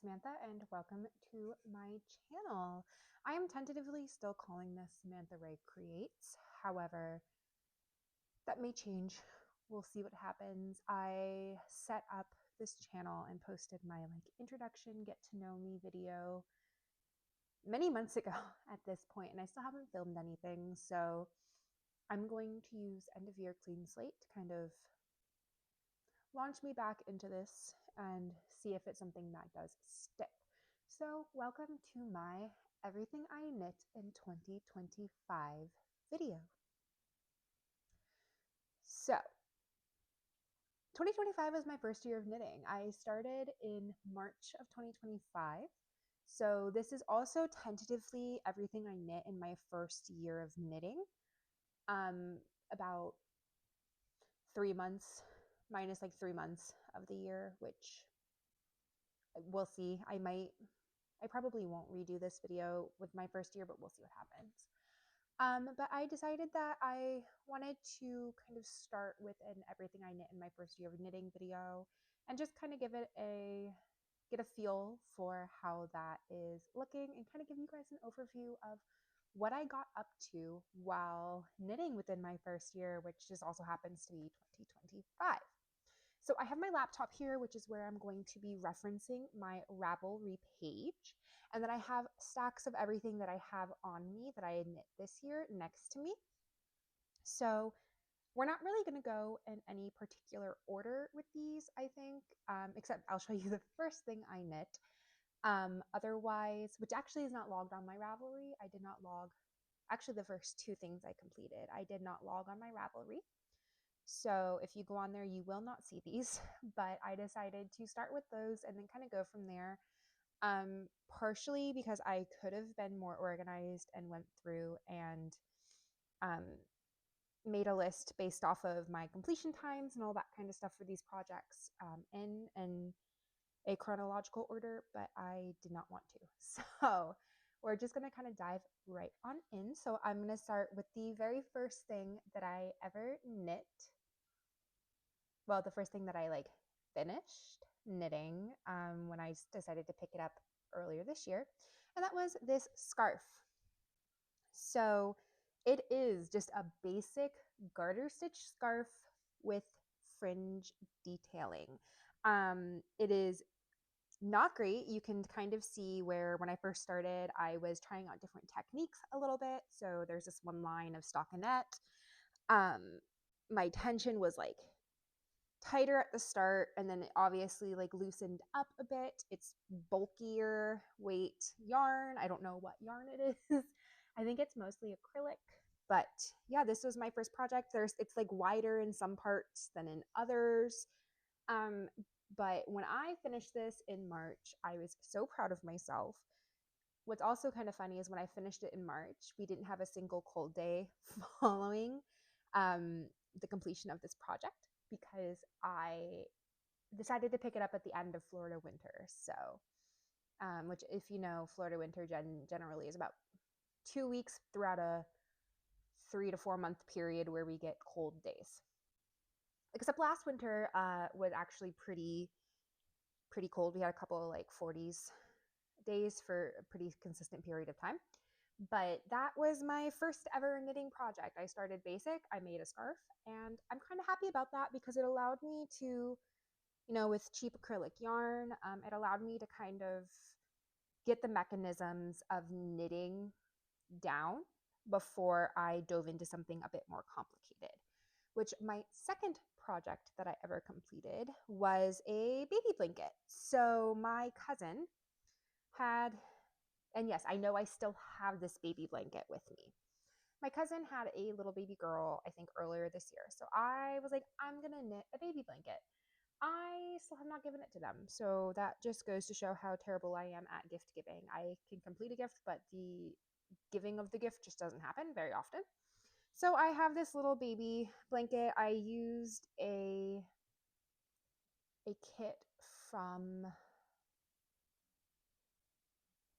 Samantha and welcome to my channel. I am tentatively still calling this Samantha Ray Creates. However, that may change. We'll see what happens. I set up this channel and posted my introduction, get to know me video many months ago at this point, and I still haven't filmed anything. So I'm going to use end of year clean slate to kind of launch me back into this and see if it's something that does stick. So welcome to my Everything I Knit in 2025 video. So 2025 was my first year of knitting. I started in March of 2025. So this is also tentatively everything I knit in my first year of knitting. About 3 months minus 3 months of the year, which we'll see. I probably won't redo this video with my first year, but we'll see what happens. But I decided that I wanted to kind of start with an everything I knit in my first year of knitting video and just kind of get a feel for how that is looking and kind of give you guys an overview of what I got up to while knitting within my first year, which just also happens to be 2025. So I have my laptop here, which is where I'm going to be referencing my Ravelry page. And then I have stacks of everything that I have on me that I knit this year next to me. So we're not really going to go in any particular order with these, I think, except I'll show you the first thing I knit. Otherwise, which actually is not logged on my Ravelry. I did not log, actually the first two things I completed, I did not log on my Ravelry. So if you go on there, you will not see these, but I decided to start with those and then kind of go from there. Partially because I could have been more organized and went through and made a list based off of my completion times and all that kind of stuff for these projects in a chronological order, but I did not want to. So we're just going to kind of dive right on in. So I'm going to start with the very first thing that I ever knit. Well, the first thing that I finished knitting when I decided to pick it up earlier this year, and that was this scarf. So it is just a basic garter stitch scarf with fringe detailing. It is not great. You can kind of see where when I first started, I was trying out different techniques a little bit. So there's this one line of stockinette. My tension was tighter at the start, and then it obviously loosened up a bit. It's bulkier weight yarn. I don't know what yarn it is. I think it's mostly acrylic, but yeah, this was my first project. It's wider in some parts than in others. But when I finished this in March, I was so proud of myself. What's also kind of funny is when I finished it in March, we didn't have a single cold day following the completion of this project because I decided to pick it up at the end of Florida winter. So, which if you know, Florida winter generally is about 2 weeks throughout a 3 to 4 month period where we get cold days. Except last winter was actually pretty cold. We had a couple 40s days for a pretty consistent period of time. But that was my first ever knitting project. I started basic, I made a scarf, and I'm kind of happy about that because it allowed me to, with cheap acrylic yarn, it allowed me to kind of get the mechanisms of knitting down before I dove into something a bit more complicated. Which my second project that I ever completed was a baby blanket. So my cousin had, and yes, I know I still have this baby blanket with me. My cousin had a little baby girl, I think earlier this year. So I was like, I'm going to knit a baby blanket. I still have not given it to them. So that just goes to show how terrible I am at gift giving. I can complete a gift, but the giving of the gift just doesn't happen very often. So I have this little baby blanket. I used a kit from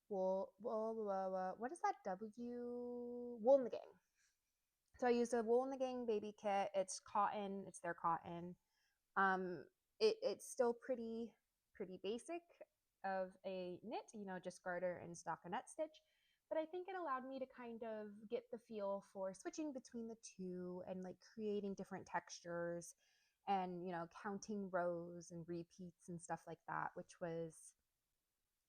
what is that Wool in the Gang. So I used a Wool in the Gang baby kit. It's cotton. It's their cotton. It's still pretty basic. of a knit, just garter and stockinette stitch. But I think it allowed me to kind of get the feel for switching between the two and like creating different textures and, counting rows and repeats and stuff like that, which was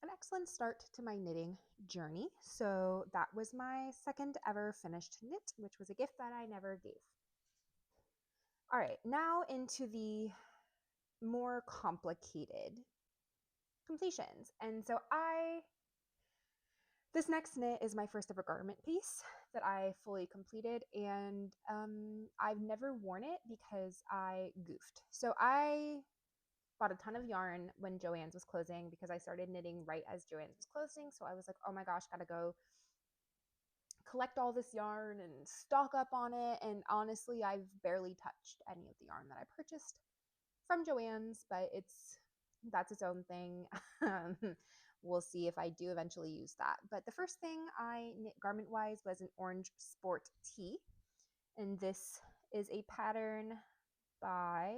an excellent start to my knitting journey. So that was my second ever finished knit, which was a gift that I never gave. All right, now into the more complicated completions. And so this next knit is my first ever garment piece that I fully completed, and I've never worn it because I goofed. So I bought a ton of yarn when Joann's was closing because I started knitting right as Joann's was closing. So I was like, oh my gosh, gotta go collect all this yarn and stock up on it. And honestly, I've barely touched any of the yarn that I purchased from Joann's, but that's its own thing. We'll see if I do eventually use that. But the first thing I knit garment wise was an orange sport tee, and this is a pattern by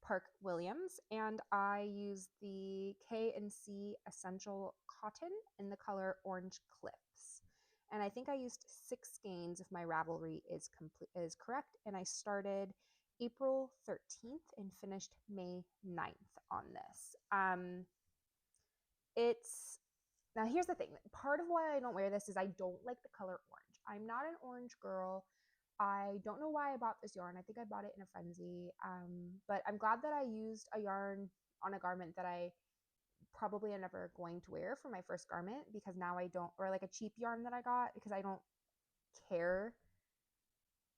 Park Williams, and I use the K&C Essential Cotton in the color Orange Cliffs. And I think I used 6 skeins if my Ravelry is correct, and I started April 13th and finished May 9th on this. It's Now here's the thing. Part of why I don't wear this is I don't like the color orange. I'm not an orange girl. I don't know why I bought this yarn. I think I bought it in a frenzy. But I'm glad that I used a yarn on a garment that I probably am never going to wear for my first garment, because now I don't, or like a cheap yarn that I got, because I don't care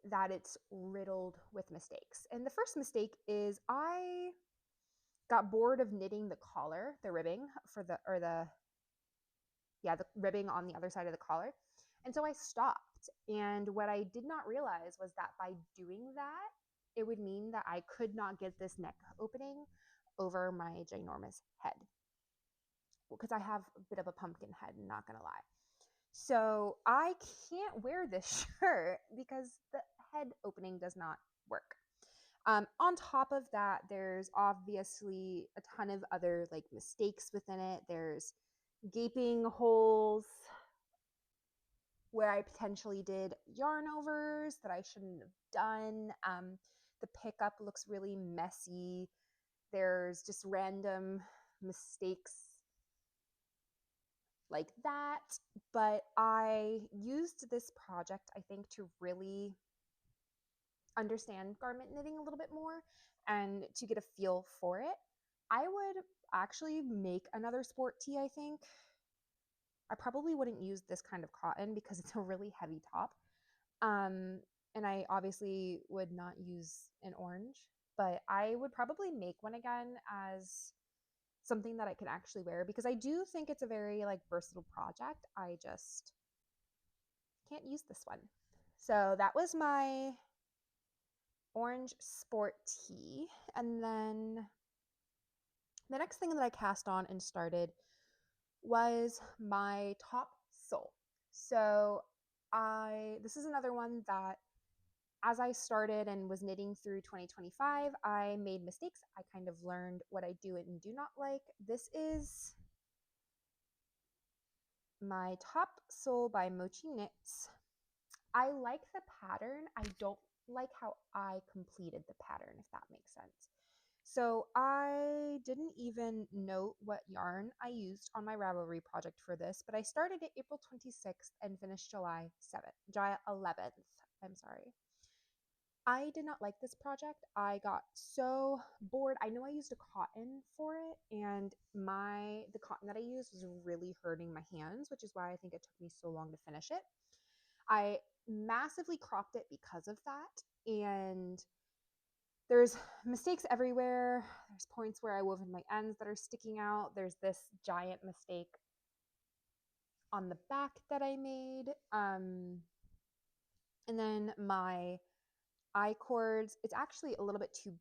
that it's riddled with mistakes. And the first mistake is I got bored of knitting the collar, the ribbing for the ribbing on the other side of the collar. And so I stopped. And what I did not realize was that by doing that, it would mean that I could not get this neck opening over my ginormous head, because I have a bit of a pumpkin head, not gonna lie. So I can't wear this shirt because the head opening does not work. On top of that, there's obviously a ton of other like mistakes within it. There's gaping holes where I potentially did yarn overs that I shouldn't have done. The pickup looks really messy. There's just random mistakes like that. But I used this project, I think, to really understand garment knitting a little bit more and to get a feel for it. I would actually make another sport tee, I think. I probably wouldn't use this kind of cotton because it's a really heavy top. And I obviously would not use an orange, but I would probably make one again as something that I can actually wear, because I do think it's a very like versatile project. I just can't use this one. So that was my orange sport tee. And then the next thing that I cast on and started was my top sole. So this is another one that, as I started and was knitting through 2025, I made mistakes. I kind of learned what I do and do not like. This is my top sole by Mochi Knits. I like the pattern. I don't like how I completed the pattern, if that makes sense. So I didn't even note what yarn I used on my Ravelry project for this, but I started it April 26th and finished July 11th. I'm sorry. I did not like this project. I got so bored. I know I used a cotton for it, and the cotton that I used was really hurting my hands, which is why I think it took me so long to finish it. I massively cropped it because of that, and there's mistakes everywhere. There's points where I wove in my ends that are sticking out. There's this giant mistake on the back that I made. And then my I cords, it's actually a little bit too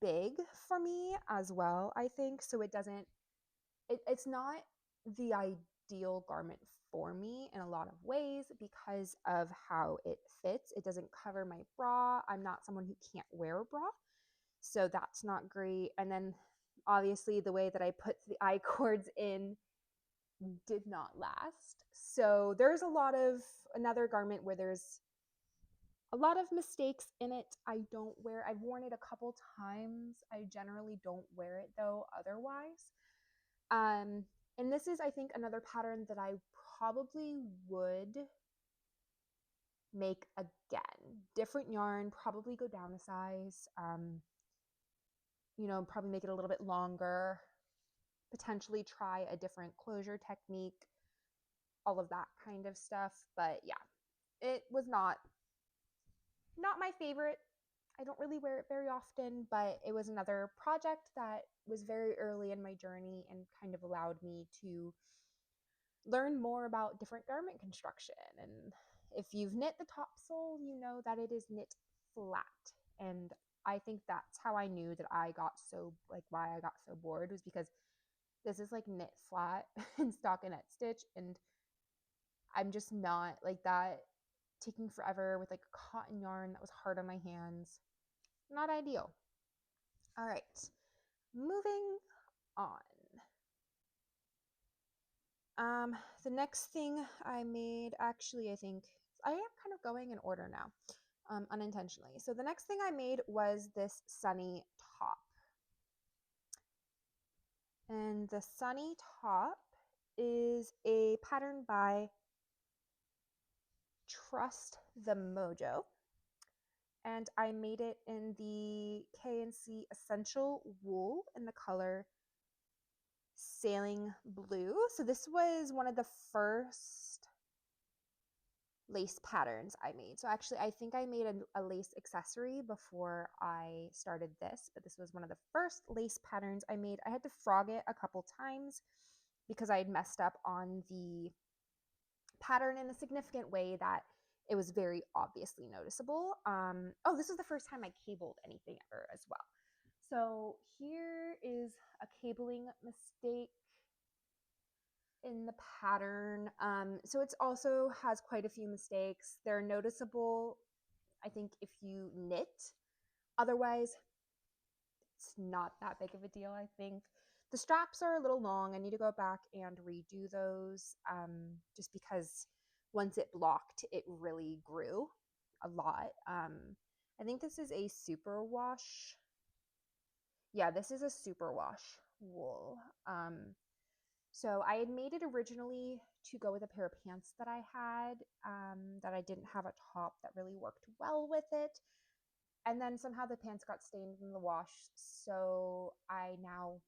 big for me as well, I think. So it's not the ideal garment for me in a lot of ways because of how it fits. It doesn't cover my bra. I'm not someone who can't wear a bra, so that's not great. And then Obviously, the way that I put the I cords in did not last. So there's another garment where there's a lot of mistakes in it. I've worn it a couple times. I generally don't wear it though otherwise. Um, and this is, I think, another pattern that I probably would make again. Different yarn, probably go down a size, probably make it a little bit longer, potentially try a different closure technique, all of that kind of stuff. But yeah, it was not my favorite. I don't really wear it very often, but it was another project that was very early in my journey and kind of allowed me to learn more about different garment construction. And if you've knit the topsole, you know that it is knit flat. And I think that's how I knew that why I got so bored was because this is like knit flat in stockinette stitch. And I'm just not like that, taking forever with like a cotton yarn that was hard on my hands. Not ideal. All right, moving on. The next thing I made, actually, I think I am kind of going in order now, unintentionally. So the next thing I made was this sunny top. And the sunny top is a pattern by Trust the Mojo. And I made it in the K&C Essential Wool in the color Sailing Blue. So this was one of the first lace patterns I made. So actually, I think I made a lace accessory before I started this, but this was one of the first lace patterns I made. I had to frog it a couple times because I had messed up on the pattern in a significant way that it was very obviously noticeable. This is the first time I cabled anything ever as well. So here is a cabling mistake in the pattern. So it also has quite a few mistakes. They're noticeable, I think, if you knit. Otherwise, it's not that big of a deal, I think. The straps are a little long. I need to go back and redo those, just because once it blocked, it really grew a lot. I think this is a super wash. Yeah, this is a super wash wool. So I had made it originally to go with a pair of pants that I had, that I didn't have a top that really worked well with it. And then somehow the pants got stained in the wash. So I now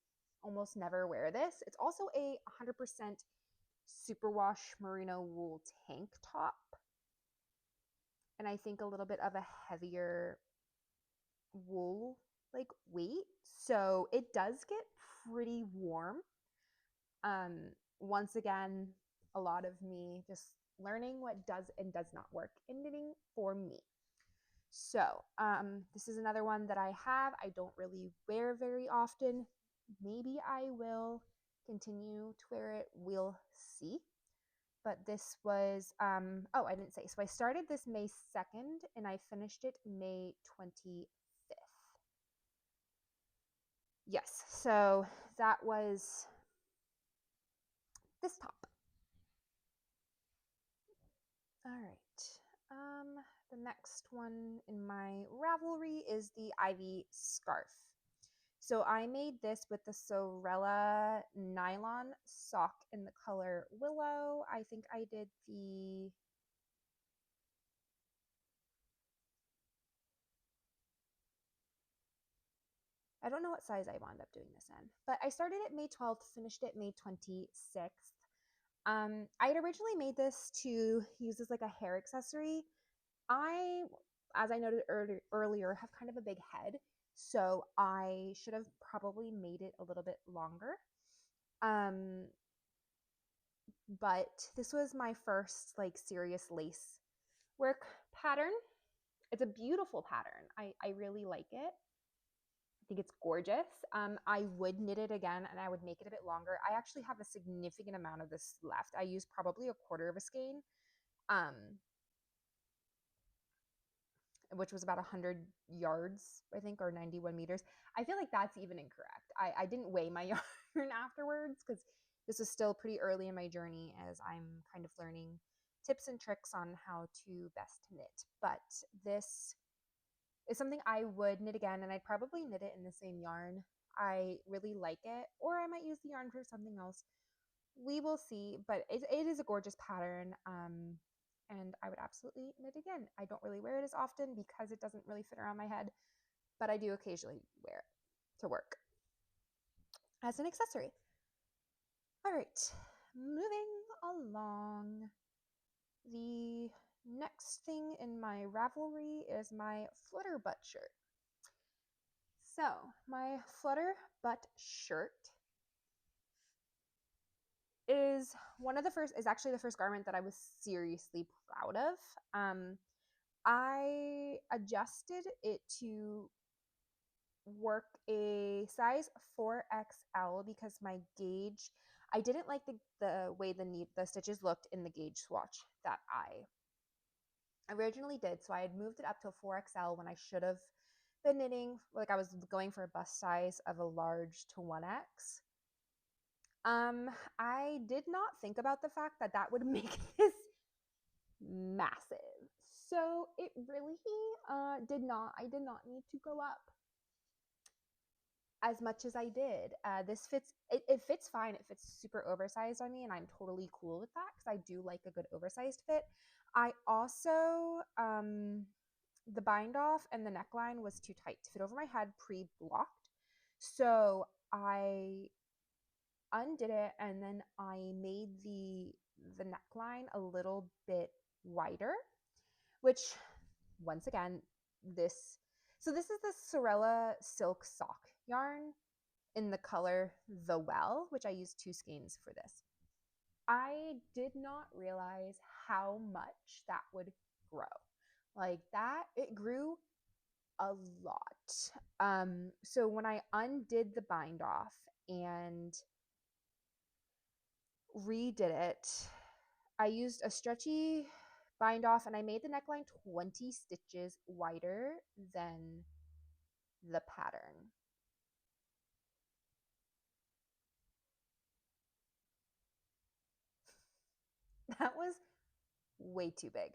almost never wear this. It's also a 100% superwash merino wool tank top. And I think a little bit of a heavier wool like weight. So it does get pretty warm. Once again, a lot of me just learning what does and does not work in knitting for me. So this is another one that I have. I don't really wear very often. Maybe I will continue to wear it. We'll see. But this was, I didn't say. So I started this May 2nd and I finished it May 25th. Yes, so that was this top. All right. The next one in my Ravelry is the Ivy scarf. So I made this with the Sorella nylon sock in the color Willow. I think I did I don't know what size I wound up doing this in, but I started it May 12th, finished it May 26th. I had originally made this to use as like a hair accessory. As I noted earlier, have kind of a big head, so I should have probably made it a little bit longer. But this was my first like serious lace work pattern. It's a beautiful pattern. I really like it. I think it's gorgeous. I would knit it again and I would make it a bit longer. I actually have a significant amount of this left. I used probably a quarter of a skein. which was about 100 yards, I think, or 91 meters. I feel like that's even incorrect. I didn't weigh my yarn afterwards because this was still pretty early in my journey as I'm kind of learning tips and tricks on how to best knit. But this is something I would knit again, and I'd probably knit it in the same yarn. I really like it, or I might use the yarn for something else. We will see, but it is a gorgeous pattern, and I would absolutely knit again. I don't really wear it as often because it doesn't really fit around my head, but I do occasionally wear it to work as an accessory. All right, moving along. The next thing in my Ravelry is my flutter butt shirt. So my flutter butt shirt is actually the first garment that I was seriously proud of. I adjusted it to work a size 4XL because my gauge, I didn't like the way the stitches looked in the gauge swatch that I originally did. So I had moved it up to a 4XL when I should have been knitting, like I was going for a bust size of a large to 1X. I did not think about the fact that that would make this massive. So it really I did not need to go up as much as I did. This fits, it fits fine. It fits super oversized on me, and I'm totally cool with that because I do like a good oversized fit. I also, the bind off and the neckline was too tight to fit over my head pre-blocked. So I undid it, and then I made the neckline a little bit wider, which once again, this is the Sorella silk sock yarn in the color The Well, which I used 2 skeins for this. I did not realize how much that would grow. Like that, it grew a lot. So when I undid the bind off and redid it, I used a stretchy bind off and I made the neckline 20 stitches wider than the pattern. That was way too big.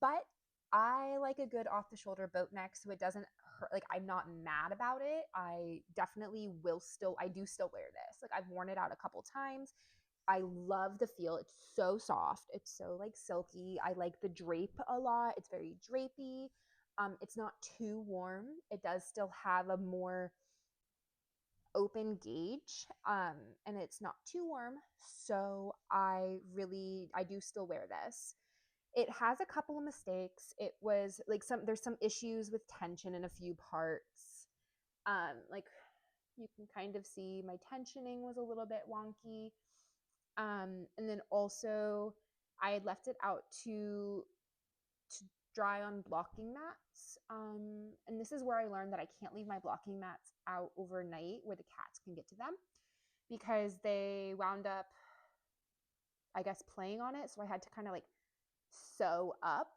But I like a good off the shoulder boat neck, so it doesn't hurt. Like, I'm not mad about it. I definitely I do still wear this. Like, I've worn it out a couple times. I love the feel. It's so soft. It's so like silky. I like the drape a lot. It's very drapey. It's not too warm. It does still have a more open gauge, and it's not too warm. So I do still wear this. It has a couple of mistakes. It was like there's some issues with tension in a few parts. Like you can kind of see my tensioning was a little bit wonky. And then also I had left it out to dry on blocking mats. And this is where I learned that I can't leave my blocking mats out overnight where the cats can get to them because they wound up, I guess, playing on it. So I had to kind of like sew up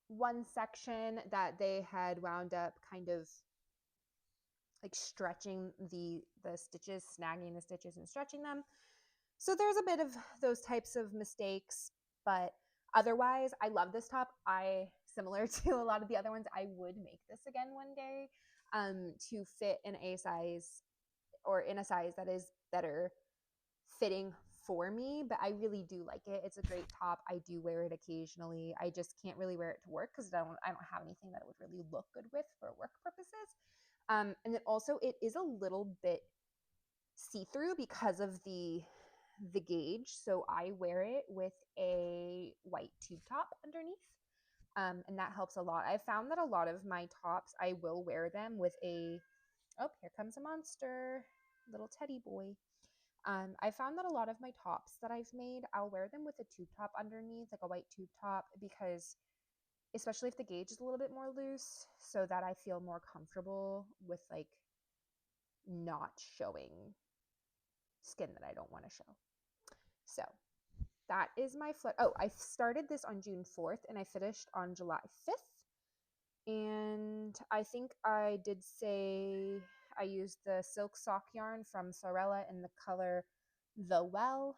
one section that they had wound up kind of like stretching the stitches, snagging the stitches and stretching them. So there's a bit of those types of mistakes, but otherwise I love this top. Similar to a lot of the other ones, I would make this again one day, to fit in a size or in a size that is better fitting for me, but I really do like it. It's a great top. I do wear it occasionally. I just can't really wear it to work because I don't have anything that it would really look good with for work purposes. And then also it is a little bit see-through because of the gauge. So I wear it with a white tube top underneath. And that helps a lot. I've found that a lot of my tops, I will wear them with oh, here comes a monster, little teddy boy. I found that a lot of my tops that I've made, I'll wear them with a tube top underneath, like a white tube top, because especially if the gauge is a little bit more loose, so that I feel more comfortable with like not showing skin that I don't want to show. So that is my flood. Oh, I started this on June 4th and I finished on July 5th. And I think I did say I used the silk sock yarn from Sorella in the color The Well.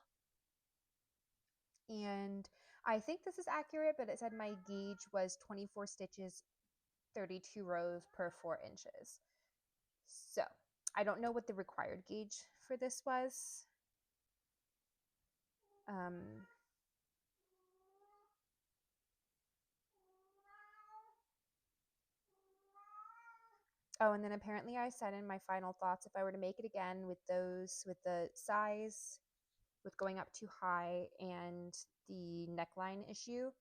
And I think this is accurate, but it said my gauge was 24 stitches, 32 rows per 4 inches. So I don't know what the required gauge for this was. Oh, and then apparently I said in my final thoughts, if I were to make it again with the size, with going up too high and the neckline issue,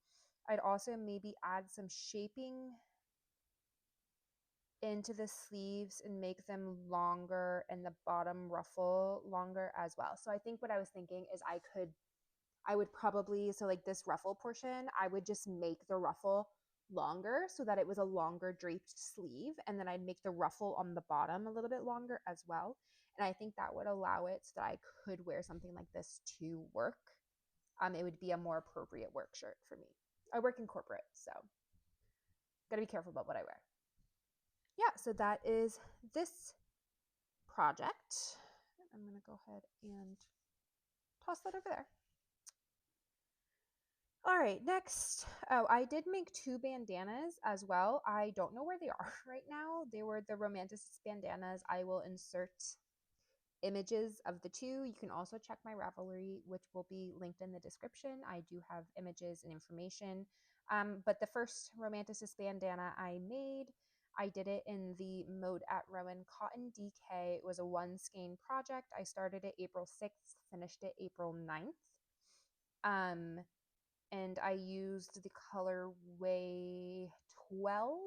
I'd also maybe add some shaping into the sleeves and make them longer and the bottom ruffle longer as well. So I think what I was thinking is I would probably, so like this ruffle portion, I would just make the ruffle longer so that it was a longer draped sleeve. And then I'd make the ruffle on the bottom a little bit longer as well. And I think that would allow it so that I could wear something like this to work. It would be a more appropriate work shirt for me. I work in corporate, so gotta be careful about what I wear. Yeah, so that is this project. I'm gonna go ahead and toss that over there. All right, next. Oh, I did make 2 bandanas as well. I don't know where they are right now. They were the Romanticist bandanas. I will insert images of the 2. You can also check my Ravelry, which will be linked in the description. I do have images and information. But the first Romanticist bandana I made, I did it in the Mode at Rowan Cotton DK. It was a 1 skein project. I started it April 6th, finished it April 9th. And I used the colorway 12.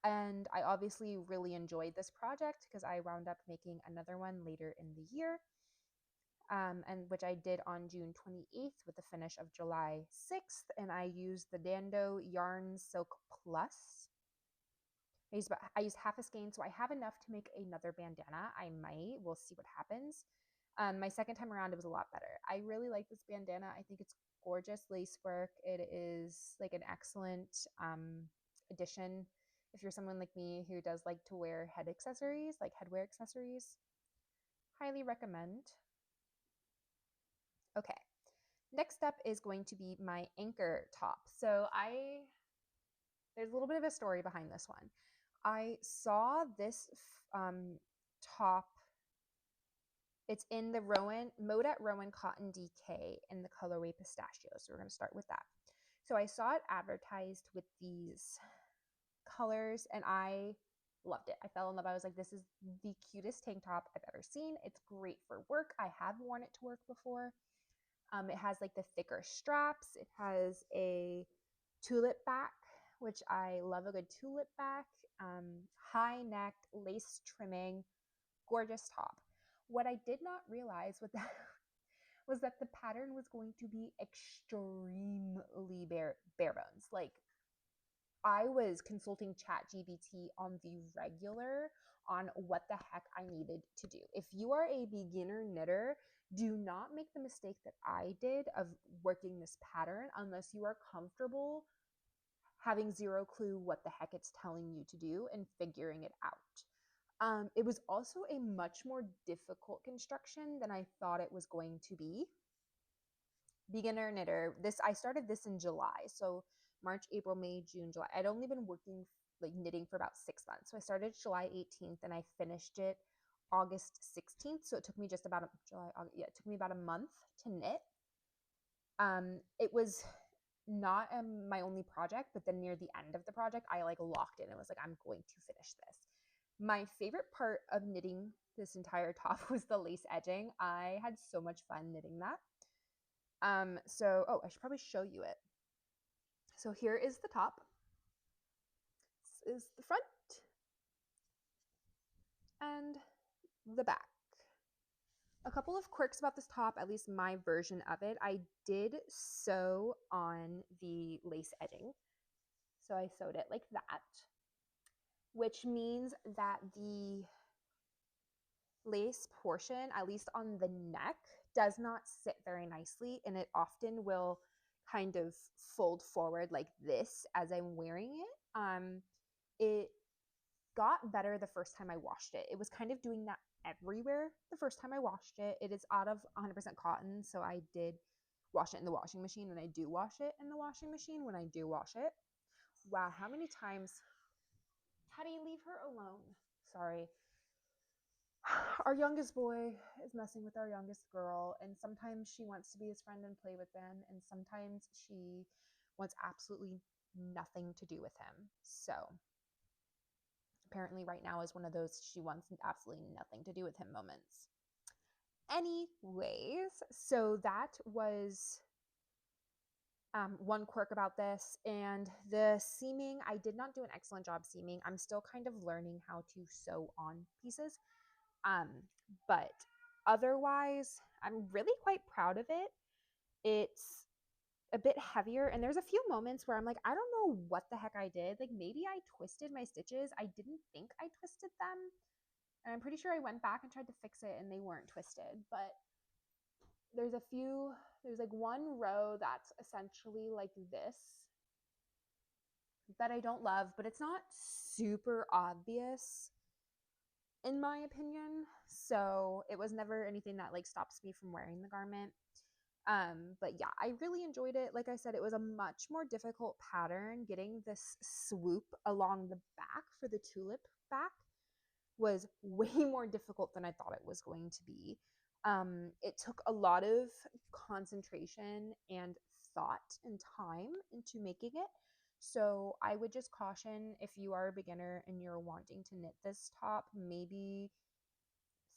And I obviously really enjoyed this project because I wound up making another one later in the year, and which I did on June 28th with the finish of July 6th. And I used the Dando Yarn Silk Plus. I used half a skein, so I have enough to make another bandana. I might. We'll see what happens. My second time around, it was a lot better. I really like this bandana. I think it's gorgeous lace work. It is like an excellent addition if you're someone like me who does like to wear head accessories, like headwear accessories. Highly recommend. Okay, next up is going to be my anchor top. So there's a little bit of a story behind this one. I saw this top. It's in the Mode at Rowan Cotton DK in the colorway Pistachio. So we're going to start with that. So I saw it advertised with these colors and I loved it. I fell in love. I was like, this is the cutest tank top I've ever seen. It's great for work. I have worn it to work before. It has like the thicker straps. It has a tulip back, which I love a good tulip back. High neck, lace trimming, gorgeous top. What I did not realize was that was that the pattern was going to be extremely bare bones. Like I was consulting ChatGPT on the regular on what the heck I needed to do. If you are a beginner knitter, do not make the mistake that I did of working this pattern unless you are comfortable having zero clue what the heck it's telling you to do and figuring it out. It was also a much more difficult construction than I thought it was going to be. Beginner knitter. I started this in July. So March, April, May, June, July. I'd only been working like knitting for about 6 months. So I started July 18th and I finished it August 16th. So it took me just about it took me about a month to knit. It was not my only project, but then near the end of the project, I like locked in and was like, I'm going to finish this. My favorite part of knitting this entire top was the lace edging. I had so much fun knitting that. I should probably show you it. So here is the top. This is the front and the back. A couple of quirks about this top, at least my version of it. I did sew on the lace edging. So I sewed it like that, which means that the lace portion, at least on the neck, does not sit very nicely, and it often will kind of fold forward like this as I'm wearing it. It got better the first time I washed it. It was kind of doing that everywhere the first time I washed it. It is out of 100% cotton, so I did wash it in the washing machine, and I do wash it in the washing machine when I do wash it. Wow, how many times? Teddy, leave her alone. Sorry. Our youngest boy is messing with our youngest girl, and sometimes she wants to be his friend and play with them, and sometimes she wants absolutely nothing to do with him. So apparently right now is one of those she wants absolutely nothing to do with him moments. Anyways, so that was one quirk about this. And the seaming, I did not do an excellent job seaming. I'm still kind of learning how to sew on pieces. But otherwise, I'm really quite proud of it. It's a bit heavier, and there's a few moments where I'm like, I don't know what the heck I did. Like, maybe I twisted my stitches. I didn't think I twisted them. And I'm pretty sure I went back and tried to fix it and they weren't twisted. But there's like one row that's essentially like this that I don't love, but it's not super obvious in my opinion. So it was never anything that like stops me from wearing the garment. But yeah, I really enjoyed it. Like I said, it was a much more difficult pattern. Getting this swoop along the back for the tulip back was way more difficult than I thought it was going to be. It took a lot of concentration and thought and time into making it. So I would just caution, if you are a beginner and you're wanting to knit this top, maybe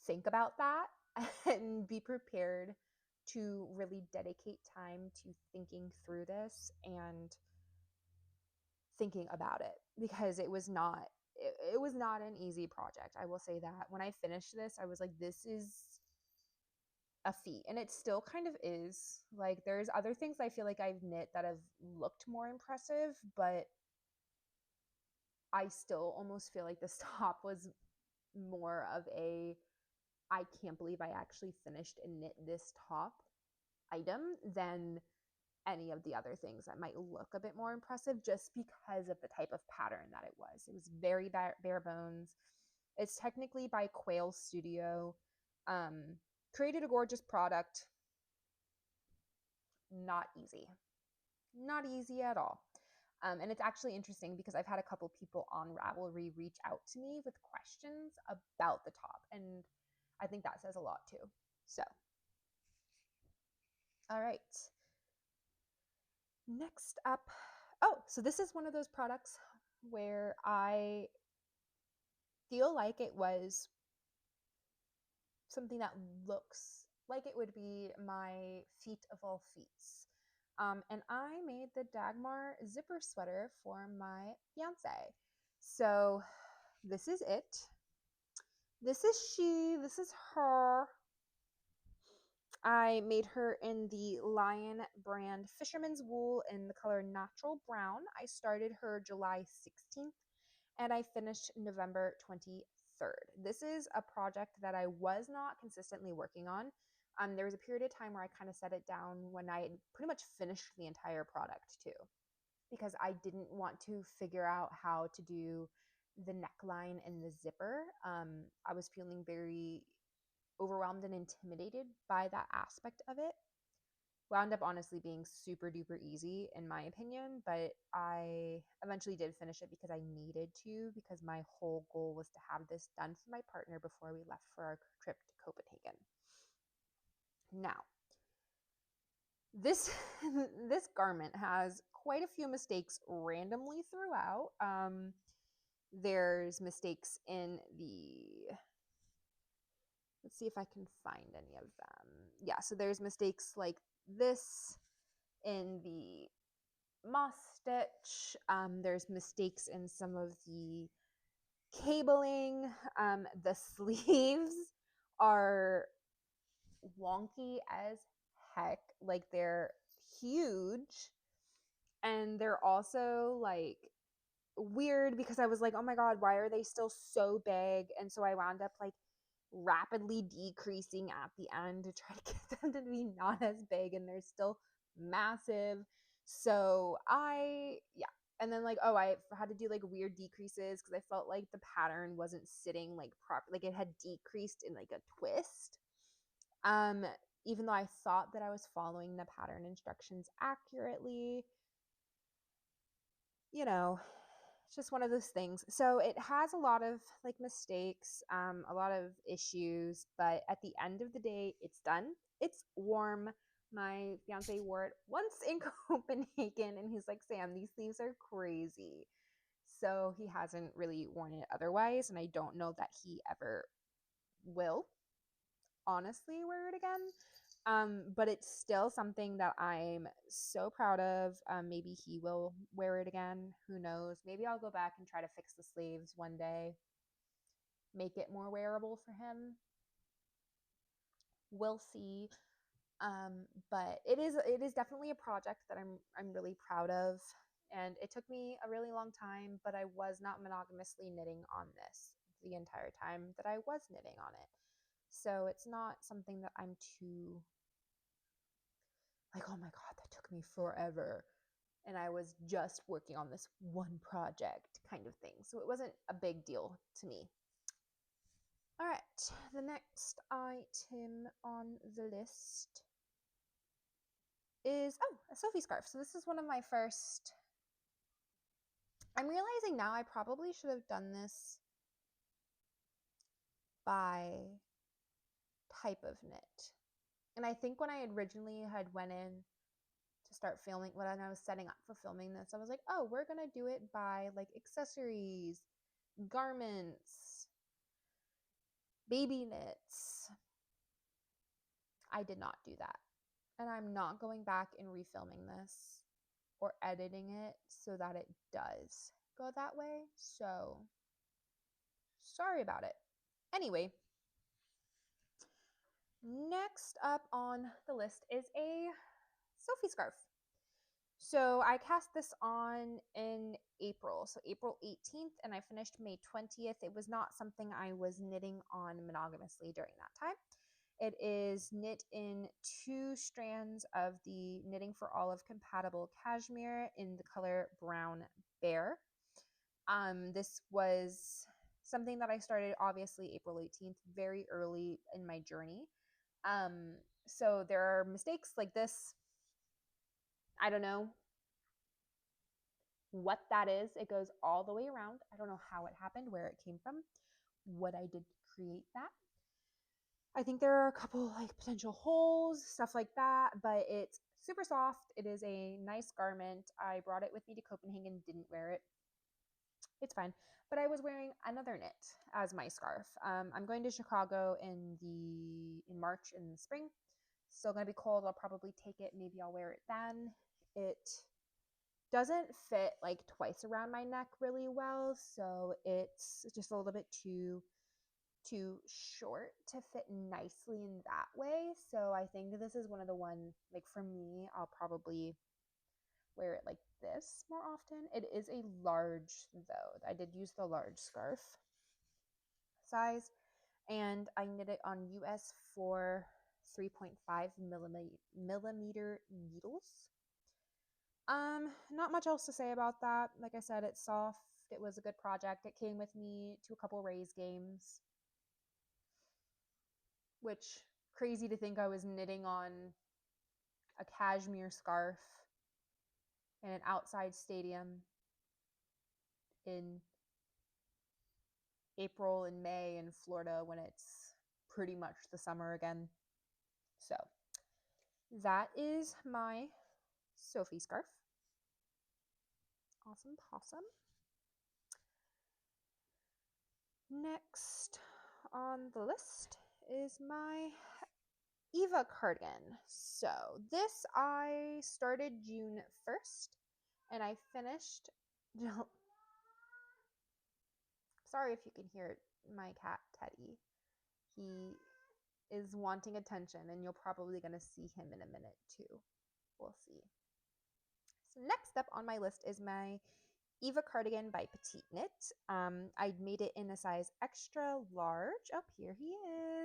think about that and be prepared to really dedicate time to thinking through this and thinking about it, because it was not an easy project. I will say that. When I finished this, I was like, this is a feat, and it still kind of is. Like, there's other things I feel like I've knit that have looked more impressive, but I still almost feel like this top was more of a I can't believe I actually finished and knit this top item than any of the other things that might look a bit more impressive, just because of the type of pattern that it was. It was very bare bones. It's technically by Quail Studio. Created a gorgeous product. Not easy. Not easy at all. And it's actually interesting because I've had a couple people on Ravelry reach out to me with questions about the top, and I think that says a lot too. So, all right. Next up, so this is one of those products where I feel like it was something that looks like it would be my feet of all feats. And I made the Dagmar zipper sweater for my fiance. So this is it. This is she. This is her. I made her in the Lion brand Fisherman's Wool in the color Natural Brown. I started her July 16th and I finished November 23rd. This is a project that I was not consistently working on. There was a period of time where I kind of set it down when I had pretty much finished the entire product too, because I didn't want to figure out how to do the neckline and the zipper. I was feeling very overwhelmed and intimidated by that aspect of it. Wound up honestly being super duper easy in my opinion, but I eventually did finish it because I needed to, because my whole goal was to have this done for my partner before we left for our trip to Copenhagen. Now, this this garment has quite a few mistakes randomly throughout. There's mistakes in the, let's see if I can find any of them. Yeah, so there's mistakes like this in the moss stitch. There's mistakes in some of the cabling. The sleeves are wonky as heck. Like, they're huge, and they're also like weird because I was like, oh my god, why are they still so big? And so I wound up like rapidly decreasing at the end to try to get them to be not as big, and they're still massive. So yeah. And then like, I had to do like weird decreases because I felt like the pattern wasn't sitting like proper, like it had decreased in like a twist. Um, Even though I thought that I was following the pattern instructions accurately, you know, it's just one of those things. So it has a lot of like mistakes, a lot of issues, but at the end of the day, it's done. It's warm. My fiance wore it once in Copenhagen, and he's like, Sam, these sleeves are crazy. So he hasn't really worn it otherwise, and I don't know that he ever will honestly wear it again. But it's still something that I'm so proud of. Maybe he will wear it again. Who knows? Maybe I'll go back and try to fix the sleeves one day, make it more wearable for him. We'll see. But it is definitely a project that I'm really proud of, and it took me a really long time, but I was not monogamously knitting on this the entire time that I was knitting on it. So it's not something that I'm too like, oh my God, that took me forever. And I was just working on this one project kind of thing. So it wasn't a big deal to me. All right, the next item on the list is, a Sophie scarf. So this is one of my first. I'm realizing now I probably should have done this by type of knit. And I think when I originally had went in to start filming, when I was setting up for filming this, I was like, oh, we're going to do it by like accessories, garments, baby knits. I did not do that. And I'm not going back and refilming this or editing it so that it does go that way. So sorry about it. Anyway, next up on the list is a Sophie scarf. So I cast this on in April, so April 18th, and I finished May 20th. It was not something I was knitting on monogamously during that time. It is knit in 2 strands of the Knitting for Olive compatible cashmere in the color Brown Bear. This was something that I started obviously April 18th, very early in my journey. So there are mistakes like this. I don't know what that is. It goes all the way around. I don't know how it happened, where it came from, what I did to create that. I think there are a couple like potential holes, stuff like that, but it's super soft. It is a nice garment. I brought it with me to Copenhagen, didn't wear it. It's fine. But I was wearing another knit as my scarf. I'm going to Chicago in March in the spring. Still gonna be cold. I'll probably take it. Maybe I'll wear it then. It doesn't fit like twice around my neck really well, so it's just a little bit too short to fit nicely in that way. So I think this is one of the one, like for me, I'll probably wear it like this more often. It is a large though. I did use the large scarf size, and I knit it on US 4 3.5 millimeter needles. Not much else to say about that. Like I said, it's soft. It was a good project. It came with me to a couple Rays games, which crazy to think I was knitting on a cashmere scarf in an outside stadium in April and May in Florida when it's pretty much the summer again. So that is my Sophie scarf. Awesome possum. Next on the list is my Eva cardigan. So this I started June 1st and I finished. Sorry if you can hear my cat Teddy. He is wanting attention, and you're probably going to see him in a minute too. We'll see. So next up on my list is my Eva cardigan by Petite Knit. I made it in a size extra large. Oh, here he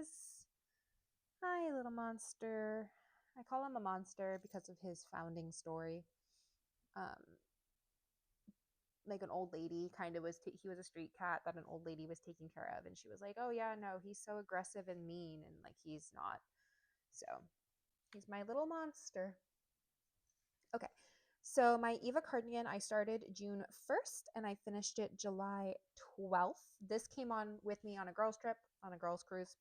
is. Hi, little monster. I call him a monster because of his founding story. Um, like an old lady kind of he was a street cat that an old lady was taking care of, and she was like, oh yeah, no, he's so aggressive and mean, and like he's not. So he's my little monster. Okay, so my Eva cardigan I started June 1st and I finished it July 12th. This came on with me on a girls trip, on a girls cruise.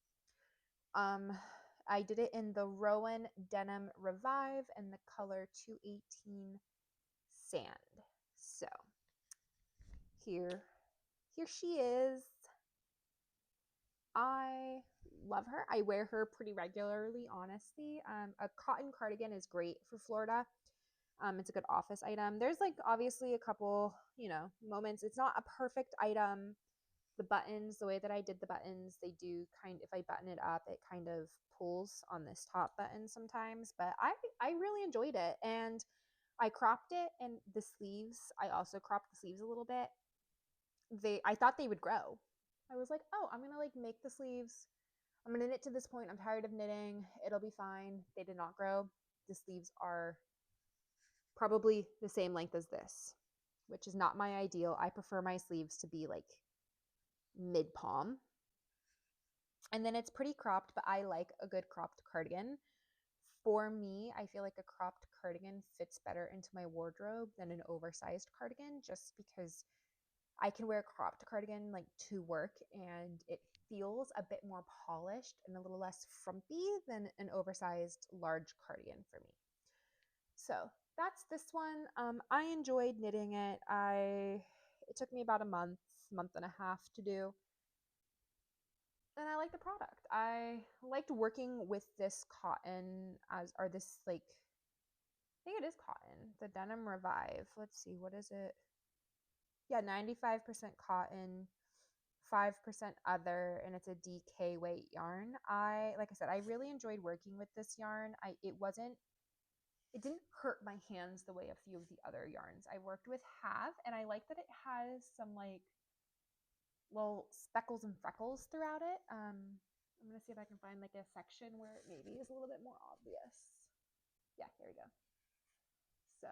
um I did it in the Rowan Denim Revive and the color 218 Sand. So here she is. I love her. I wear her pretty regularly, honestly. A cotton cardigan is great for Florida. It's a good office item. There's like obviously a couple, moments. It's not a perfect item. The buttons, the way that I did the buttons, they do if I button it up, it kind of pulls on this top button sometimes. But I really enjoyed it, and I cropped it, and the sleeves. I also cropped the sleeves a little bit. I thought they would grow. I was like, oh, I'm gonna like make the sleeves. I'm gonna knit to this point. I'm tired of knitting. It'll be fine. They did not grow. The sleeves are probably the same length as this, which is not my ideal. I prefer my sleeves to be like mid palm. And then it's pretty cropped, but I like a good cropped cardigan. For me, I feel like a cropped cardigan fits better into my wardrobe than an oversized cardigan, just because I can wear a cropped cardigan like to work and it feels a bit more polished and a little less frumpy than an oversized large cardigan for me. So that's this one. I enjoyed knitting it. It took me about a month and a half to do. And I like the product. I liked working with this cotton or this like, I think it is cotton, the Denim Revive. Let's see, what is it? Yeah, 95% cotton, 5% other, and it's a DK weight yarn. Like I said, I really enjoyed working with this yarn. It didn't hurt my hands the way a few of the other yarns I worked with have, and I like that it has some like little speckles and freckles throughout it. I'm gonna see if I can find like a section where it maybe is a little bit more obvious. Yeah, here we go. So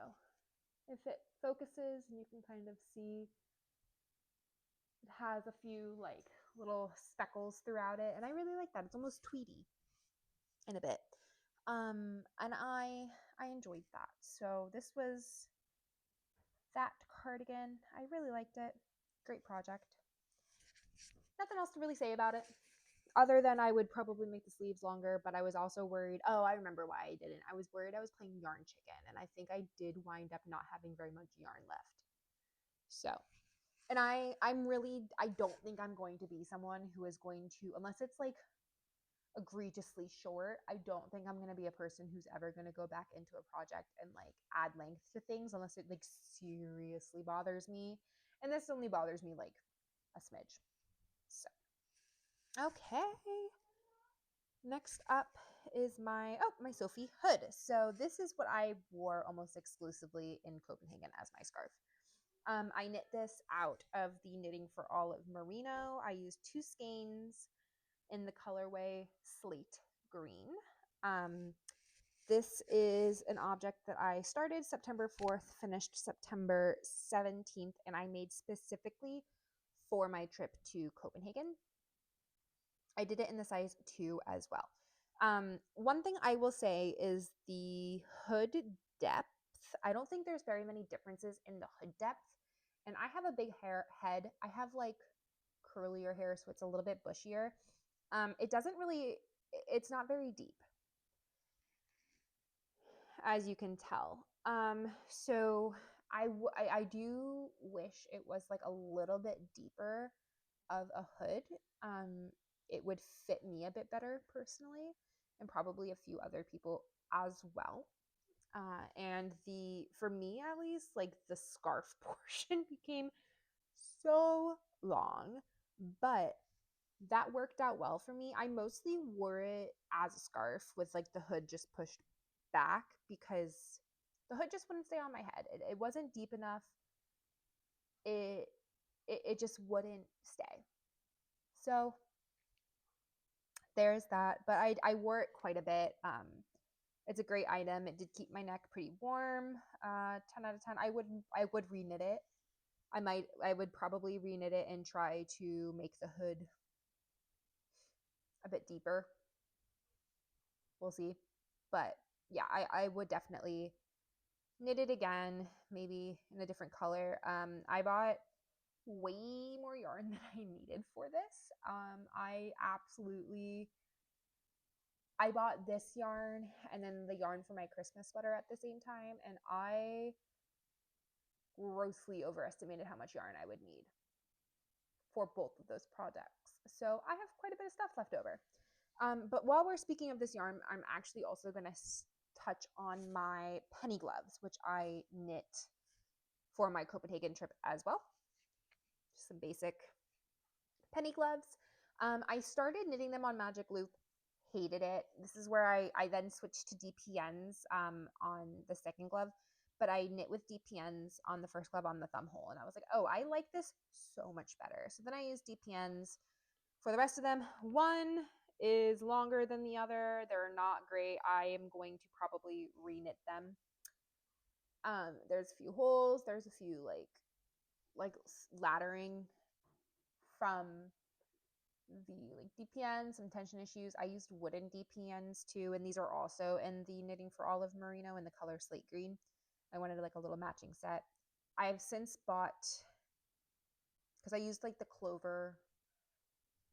if it focuses and you can kind of see, it has a few like little speckles throughout it, and I really like that. It's almost tweedy in a bit. And I enjoyed that. So this was that cardigan. I really liked it. Great project. Nothing else to really say about it, other than I would probably make the sleeves longer, but I was also worried. Oh, I remember why I didn't. I was worried I was playing yarn chicken, and I think I did wind up not having very much yarn left. So, and I don't think I'm going to be someone who is going to, unless it's like egregiously short, I don't think I'm going to be a person who's ever going to go back into a project and like add length to things unless it like seriously bothers me. And this only bothers me like a smidge. So, okay. Next up is my Sophie hood. So this is what I wore almost exclusively in Copenhagen as my scarf. I knit this out of the Knitting for Olive merino. I used 2 skeins in the colorway slate green. This is an object that I started September 4th, finished September 17th, and I made specifically for my trip to Copenhagen. I did it in the size 2 as well. One thing I will say is the hood depth. I don't think there's very many differences in the hood depth. And I have a big head. I have like curlier hair, so it's a little bit bushier. It's not very deep, as you can tell. So I do wish it was like a little bit deeper of a hood. It would fit me a bit better personally, and probably a few other people as well. And for me at least, like the scarf portion became so long, but that worked out well for me. I mostly wore it as a scarf with like the hood just pushed back because the hood just wouldn't stay on my head. It wasn't deep enough it it just wouldn't stay. So there's that. But I wore it quite a bit. It's a great item. It did keep my neck pretty warm. 10 out of 10. I would reknit it. I would probably reknit it and try to make the hood a bit deeper. We'll see. But yeah, I would definitely knit it again, maybe in a different color. I bought way more yarn than I needed for this. I bought this yarn and then the yarn for my Christmas sweater at the same time, and I grossly overestimated how much yarn I would need for both of those projects. So I have quite a bit of stuff left over. But while we're speaking of this yarn, I'm actually also going to touch on my penny gloves, which I knit for my Copenhagen trip as well. Just some basic penny gloves. I started knitting them on Magic Loop, hated it. This is where I then switched to DPNs on the second glove, but I knit with DPNs on the first glove on the thumb hole, and I was like, oh, I like this so much better. So then I used DPNs for the rest of them. One is longer than the other. They're not great. I am going to probably reknit them. There's a few holes. There's a few like laddering from the like DPNs, some tension issues. I used wooden DPNs too, and these are also in the Knitting for Olive Merino in the color slate green. I wanted like a little matching set. I have since bought, because I used like the clover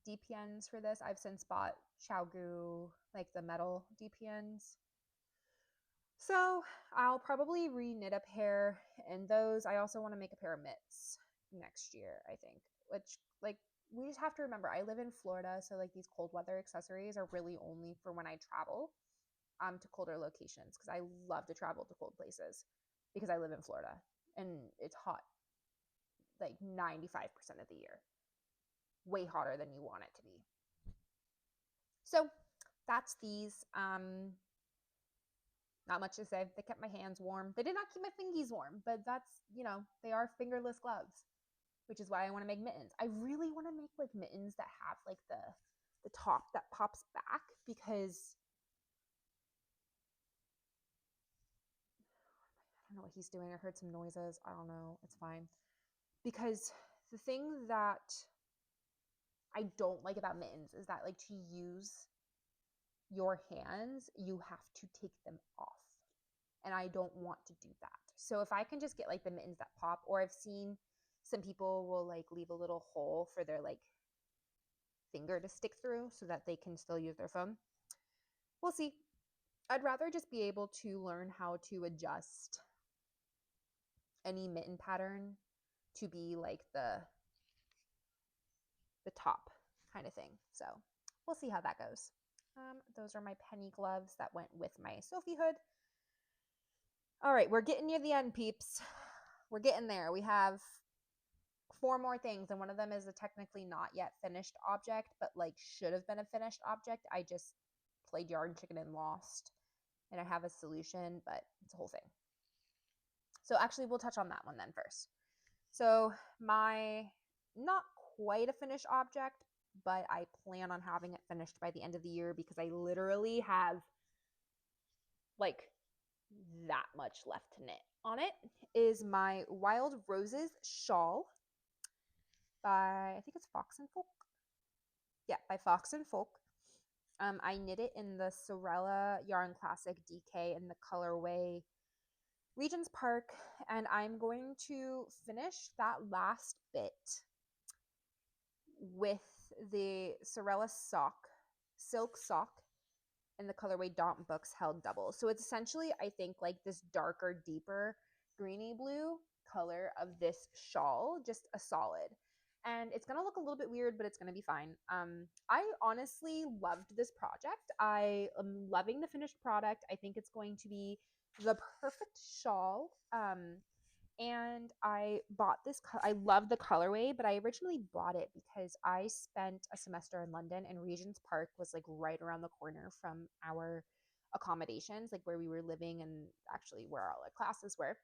DPNs for this, I've since bought Xiaogu, like the metal DPNs. So I'll probably reknit a pair, and those I also want to make a pair of mitts next year, I think. Which like we just have to remember, I live in Florida, so like these cold weather accessories are really only for when I travel to colder locations, because I love to travel to cold places because I live in Florida and it's hot like 95% of the year. Way hotter than you want it to be. So that's these. Not much to say. They kept my hands warm. They did not keep my fingies warm, but that's, they are fingerless gloves, which is why I want to make mittens. I really want to make like mittens that have like the top that pops back, because I don't know what he's doing. I heard some noises. I don't know. It's fine. Because the thing that I don't like about mittens is that like to use your hands, you have to take them off. And I don't want to do that. So if I can just get like the mittens that pop, or I've seen some people will like leave a little hole for their like finger to stick through so that they can still use their phone. We'll see. I'd rather just be able to learn how to adjust any mitten pattern to be like the top kind of thing. So we'll see how that goes. Those are my penny gloves that went with my Sophie hood. All right, we're getting near the end, peeps. We're getting there. We have 4 more things, and one of them is a technically not yet finished object, but like should have been a finished object. I just played yarn chicken and lost, and I have a solution, but it's a whole thing. So actually we'll touch on that one then first. So my not quite a finished object, but I plan on having it finished by the end of the year, because I literally have like that much left to knit on it, is my Wild Roses shawl by, I think it's Fox and Folk. Yeah, by Fox and Folk. I knit it in the Sorella Yarn Classic DK in the colorway Regent's Park, and I'm going to finish that last bit with the Sorella silk sock in the colorway Daunt Books Held Double. So it's essentially, I think, like this darker, deeper greeny blue color of this shawl, just a solid. And it's going to look a little bit weird, but it's going to be fine. I honestly loved this project. I am loving the finished product. I think it's going to be the perfect shawl. And I bought this. I love the colorway, but I originally bought it because I spent a semester in London, and Regent's Park was like right around the corner from our accommodations, like where we were living and actually where all our classes were.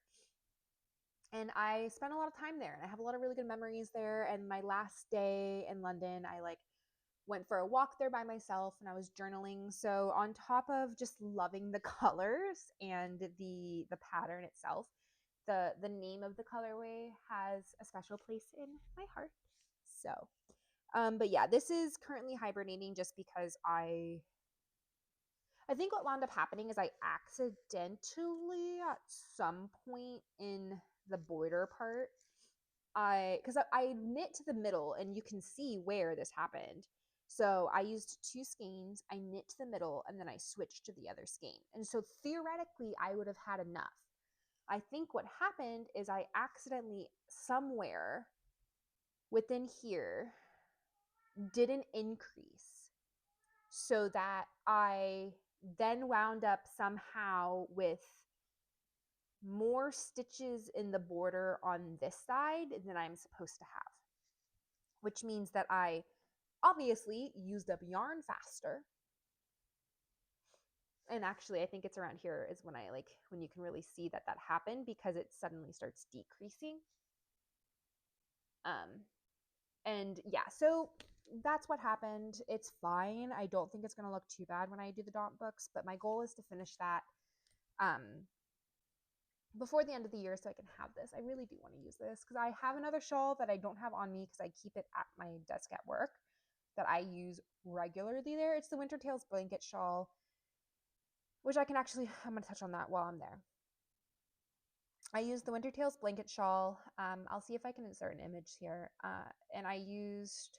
And I spent a lot of time there, and I have a lot of really good memories there. And my last day in London, I like went for a walk there by myself and I was journaling. So on top of just loving the colors and the pattern itself, the name of the colorway has a special place in my heart. So but yeah, this is currently hibernating just because I think what wound up happening is I accidentally at some point in the border part, I knit to the middle and you can see where this happened. So I used two skeins, I knit to the middle, and then I switched to the other skein. And so theoretically, I would have had enough. I think what happened is I accidentally somewhere within here did an increase so that I then wound up somehow with more stitches in the border on this side than I'm supposed to have, which means that I obviously used up yarn faster. And actually, I think it's around here is when when you can really see that happened because it suddenly starts decreasing. Um, and yeah, so that's what happened. It's fine. I don't think it's going to look too bad when I do the Daunt books, but my goal is to finish that um, before the end of the year so I can have this. I really do want to use this because I have another shawl that I don't have on me because I keep it at my desk at work that I use regularly there. It's the Winter Tales blanket shawl, which I'm going to touch on that while I'm there. I used the Winter Tales blanket shawl. I'll see if I can insert an image here. And I used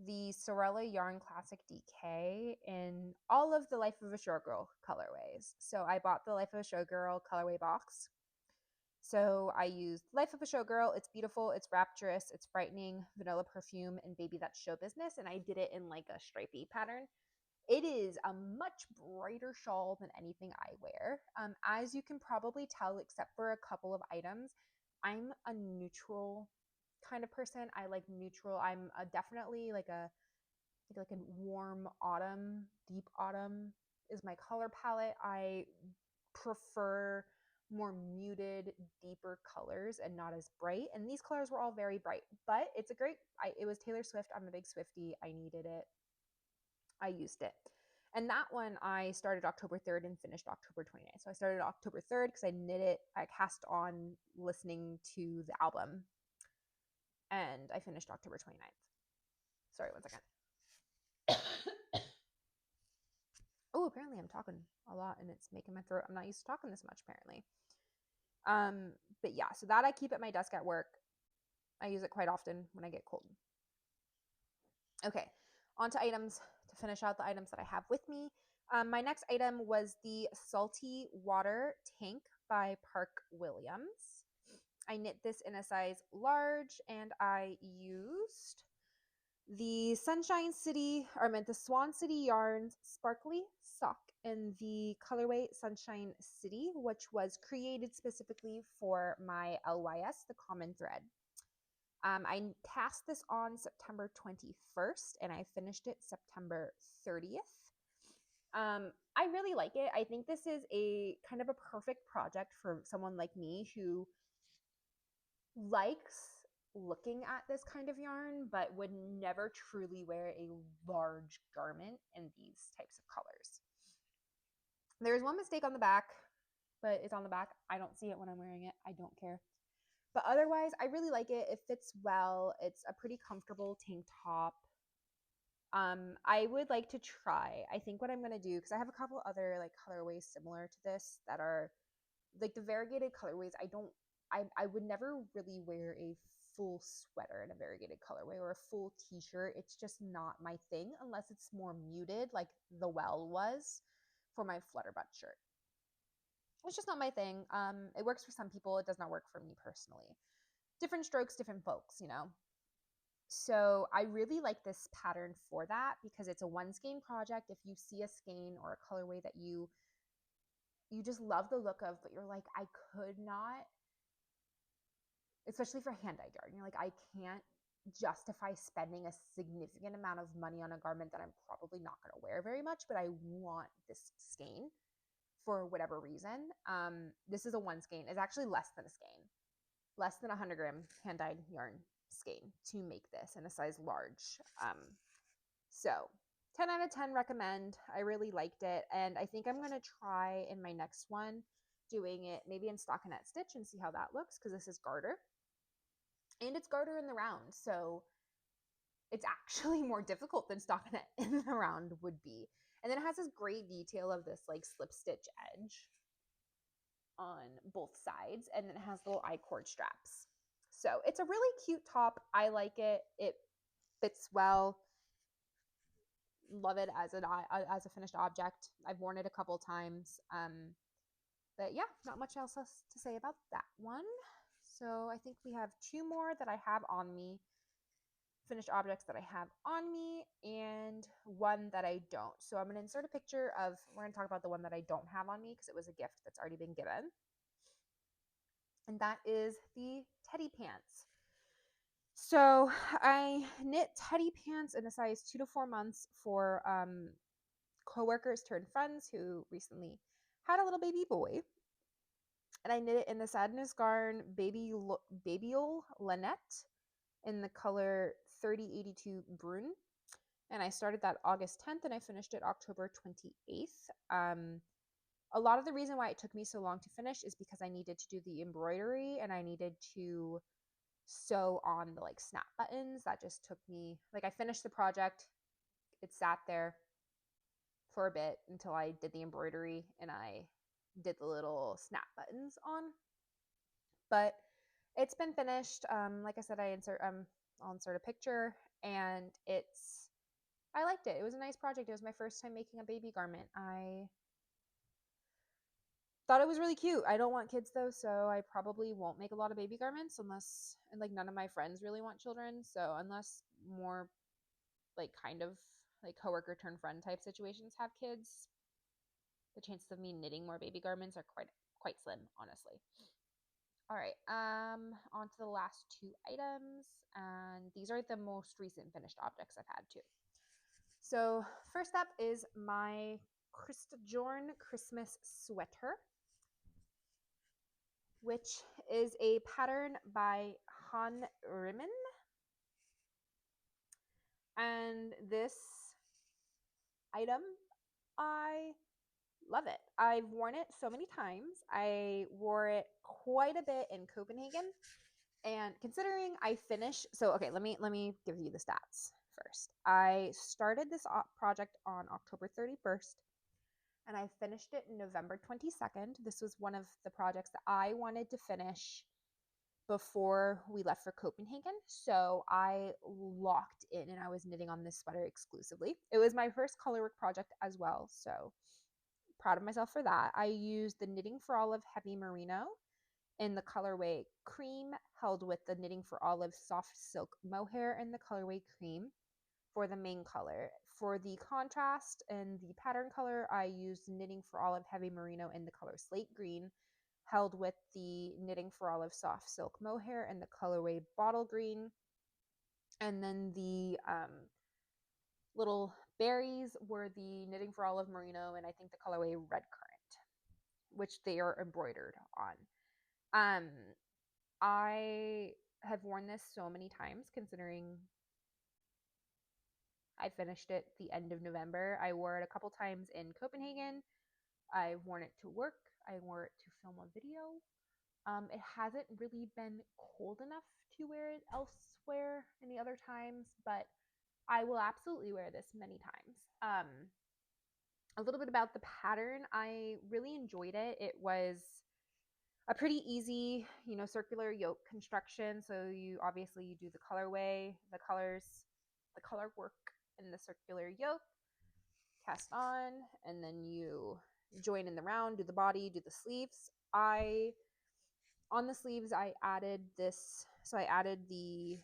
the Sorella Yarn Classic DK in all of the Life of a Showgirl colorways. So I bought the Life of a Showgirl colorway box. So I used Life of a Showgirl. It's beautiful, it's rapturous, it's frightening, vanilla perfume, and baby that's show business. And I did it in like a stripy pattern. It is a much brighter shawl than anything I wear. As you can probably tell, except for a couple of items, I'm a neutral kind of person. I like neutral. I'm definitely like a warm autumn, deep autumn is my color palette. I prefer more muted, deeper colors and not as bright. And these colors were all very bright, but it's a great. It was Taylor Swift. I'm a big Swiftie. I needed it. I used it. And that one I started October 3rd and finished October 29th. So I started October 3rd because I knit it. I cast on listening to the album. And I finished October 29th. Sorry, one second. Oh, apparently I'm talking a lot and it's making my throat. I'm not used to talking this much, apparently. But yeah, so that I keep at my desk at work. I use it quite often when I get cold. Okay, on to items to finish out the items that I have with me. My next item was the Salty Water Tank by Park Williams. I knit this in a size large and I used the Sunshine City, or I meant the Swan City Yarns Sparkly Sock in the colorway Sunshine City, which was created specifically for my LYS, the common thread. I cast this on September 21st and I finished it September 30th. I really like it. I think this is a kind of a perfect project for someone like me who likes looking at this kind of yarn, but would never truly wear a large garment in these types of colors. There's one mistake on the back, but it's on the back. I don't see it when I'm wearing it. I don't care. But otherwise, I really like it. It fits well. It's a pretty comfortable tank top. I would like to try. I think what I'm going to do, because I have a couple other like colorways similar to this that are like the variegated colorways. I would never really wear a full sweater in a variegated colorway or a full t-shirt. It's just not my thing unless it's more muted like the Well was for my Flutterbutt shirt. It's just not my thing. It works for some people. It does not work for me personally. Different strokes, different folks, you know. So I really like this pattern for that because it's a one skein project. If you see a skein or a colorway that you just love the look of, but you're like, I could not, especially for hand-dyed yarn, you're like, I can't justify spending a significant amount of money on a garment that I'm probably not going to wear very much, but I want this skein for whatever reason. This is a one skein. It's actually less than a skein. less than 100-gram hand-dyed yarn skein to make this in a size large. So 10 out of 10 recommend. I really liked it. And I think I'm going to try in my next one doing it maybe in stockinette stitch and see how that looks, because this is garter. And it's garter in the round. So it's actually more difficult than stockinette in the round would be. And then it has this great detail of this like slip stitch edge on both sides. And then it has little I-cord straps. So it's a really cute top. I like it. It fits well. Love it as a finished object. I've worn it a couple times. But yeah, not much else to say about that one. So I think we have two more that I have on me, finished objects that I have on me, and one that I don't. So I'm going to insert a picture of, we're going to talk about the one that I don't have on me because it was a gift that's already been given. And that is the teddy pants. So I knit teddy pants in a size 2 to 4 months for coworkers turned friends who recently had a little baby boy. And I knit it in the Sadness Garn Babiole Lynette in the color 3082 Brune. And I started that August 10th and I finished it October 28th. A lot of the reason why it took me so long to finish is because I needed to do the embroidery and I needed to sew on the like snap buttons. That just took me, like, I finished the project, it sat there for a bit until I did the embroidery and I did the little snap buttons on. But it's been finished. Like I said, I'll insert a picture, and I liked it. It was a nice project. It was my first time making a baby garment. I thought it was really cute. I don't want kids though, so I probably won't make a lot of baby garments unless, and like none of my friends really want children. So unless more like kind of like coworker turned friend type situations have kids, the chances of me knitting more baby garments are quite slim, honestly. All right, on to the last two items, and these are the most recent finished objects I've had too. So first up is my Christjorn Christmas sweater, which is a pattern by Han Rimmen. And this item, I love it. I've worn it so many times. I wore it quite a bit in Copenhagen. And considering I finished, so okay, let me give you the stats first. I started this project on October 31st and I finished it November 22nd. This was one of the projects that I wanted to finish before we left for Copenhagen. So I locked in and I was knitting on this sweater exclusively. It was my first colorwork project as well. So proud of myself for that. I used the Knitting for Olive Heavy Merino in the colorway Cream, held with the Knitting for Olive Soft Silk Mohair in the colorway Cream for the main color. For the contrast and the pattern color, I used Knitting for Olive Heavy Merino in the color Slate Green, held with the Knitting for Olive Soft Silk Mohair in the colorway Bottle Green. And then the little berries were the Knitting for Olive Merino and I think the colorway Red Currant, which they are embroidered on. I have worn this so many times considering I finished it the end of November. I wore it a couple times in Copenhagen. I've worn it to work. I wore it to film a video. It hasn't really been cold enough to wear it elsewhere any other times, but I will absolutely wear this many times. A little bit about the pattern. I really enjoyed it. It was a pretty easy, circular yoke construction. So you do the colorway, the colors, the color work in the circular yoke, cast on, and then you join in the round, do the body, do the sleeves. On the sleeves, I added this. So I added the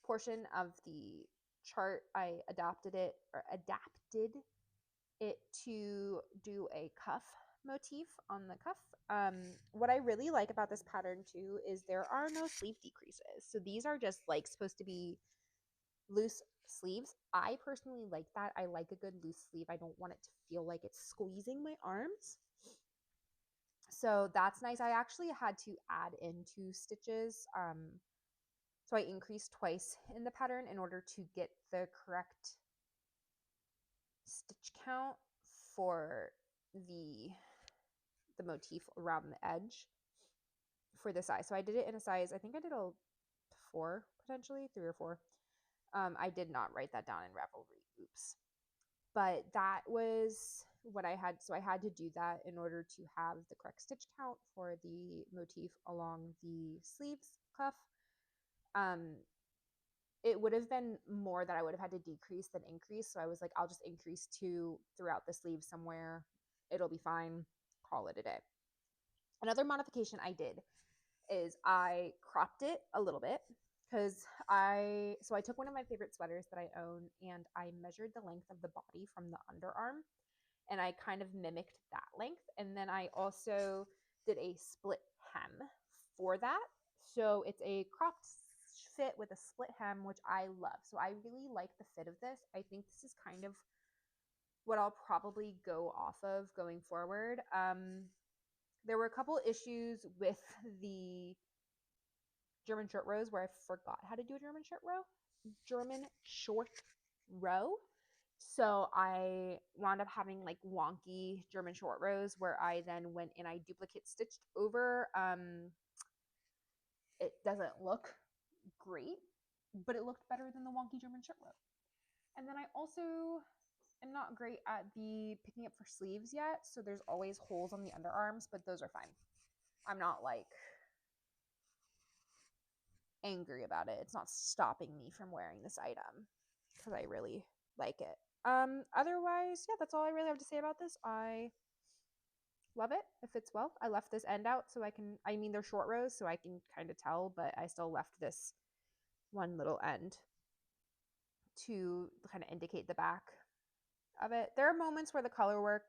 portion of the chart. I adapted it to do a cuff motif on the cuff. What I really like about this pattern too is there are no sleeve decreases. So these are just like supposed to be loose sleeves. I personally like that. I like a good loose sleeve. I don't want it to feel like it's squeezing my arms. So that's nice. I actually had to add in 2 stitches. So I increased twice in the pattern in order to get the correct stitch count for the motif around the edge for the size. So I did it in a size, I think I did a 4, potentially 3 or 4. I did not write that down in Ravelry. Oops. But that was what I had. So I had to do that in order to have the correct stitch count for the motif along the sleeves cuff. Um, it would have been more that I would have had to decrease than increase. So I was like, I'll just increase 2 throughout the sleeve somewhere. It'll be fine. Call it a day. Another modification I did is I cropped it a little bit because I took one of my favorite sweaters that I own and I measured the length of the body from the underarm and I kind of mimicked that length. And then I also did a split hem for that. So it's a cropped fit with a split hem, which I love. So I really like the fit of this. I think this is kind of what I'll probably go off of going forward. There were a couple issues with the German short rows where I forgot how to do a German short row. So I wound up having like wonky German short rows where I then went and I duplicate stitched over. It doesn't look great, but it looked better than the wonky German short row. And then I also am not great at the picking up for sleeves yet. So there's always holes on the underarms, but those are fine. I'm not like angry about it. It's not stopping me from wearing this item because I really like it. Otherwise, yeah, that's all I really have to say about this. I love it. It fits well. I left this end out so they're short rows, so I can kind of tell, but I still left this one little end to kind of indicate the back of it. There are moments where the color work,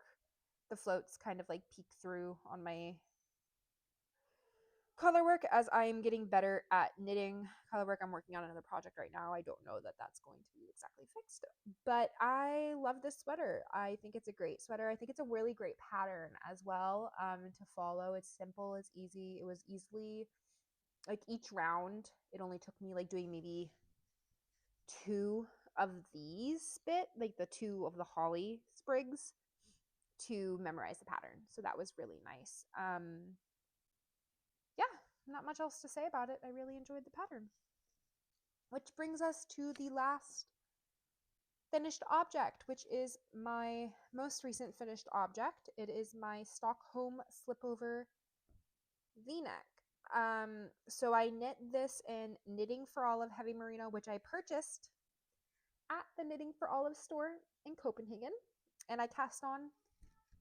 the floats kind of like peek through on my color work as I'm getting better at knitting color work. I'm working on another project right now. I don't know that that's going to be exactly fixed, but I love this sweater. I think it's a great sweater. I think it's a really great pattern as well to follow. It's simple, it's easy. It was easily like each round. It only took me like doing maybe 2 of these like the 2 of the holly sprigs to memorize the pattern. So that was really nice. Yeah, not much else to say about it. I really enjoyed the pattern. Which brings us to the last finished object, which is my most recent finished object. It is my Stockholm slipover V-neck. So I knit this in Knitting for Olive Heavy Merino, which I purchased at the Knitting for Olive store in Copenhagen, and I cast on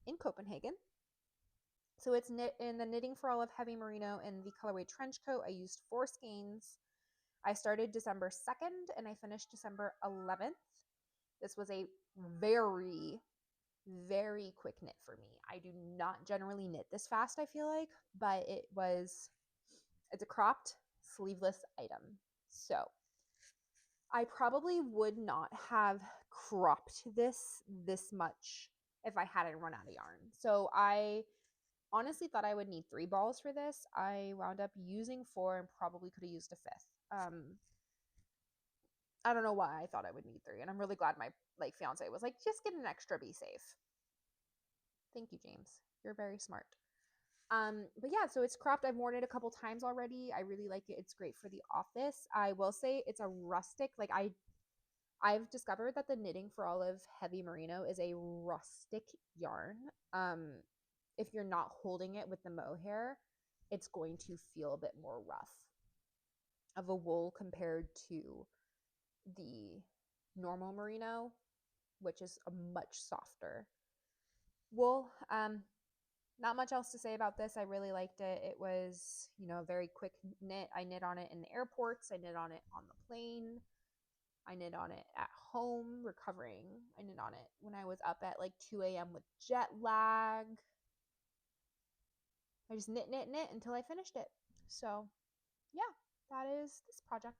in Copenhagen. So it's knit in the Knitting for Olive Heavy Merino in the colorway Trench Coat. I used 4 skeins. I started December 2nd and I finished December 11th. This was a very, very quick knit for me. I do not generally knit this fast, I feel like, but it's a cropped sleeveless item. So I probably would not have cropped this much if I hadn't run out of yarn. So I honestly thought I would need 3 balls for this. I wound up using 4 and probably could have used a 5th. I don't know why I thought I would need 3, and I'm really glad my fiance was like, just get an extra, be safe. Thank you, James. You're very smart. But yeah, so it's cropped. I've worn it a couple times already. I really like it. It's great for the office. I will say it's a rustic, I've discovered that the Knitting for Olive Heavy Merino is a rustic yarn. If you're not holding it with the mohair, it's going to feel a bit more rough of a wool compared to the normal merino, which is a much softer wool. Not much else to say about this. I really liked it. It was, a very quick knit. I knit on it in the airports. I knit on it on the plane. I knit on it at home, recovering. I knit on it when I was up at like 2 a.m. with jet lag. I just knit until I finished it. So, yeah, that is this project.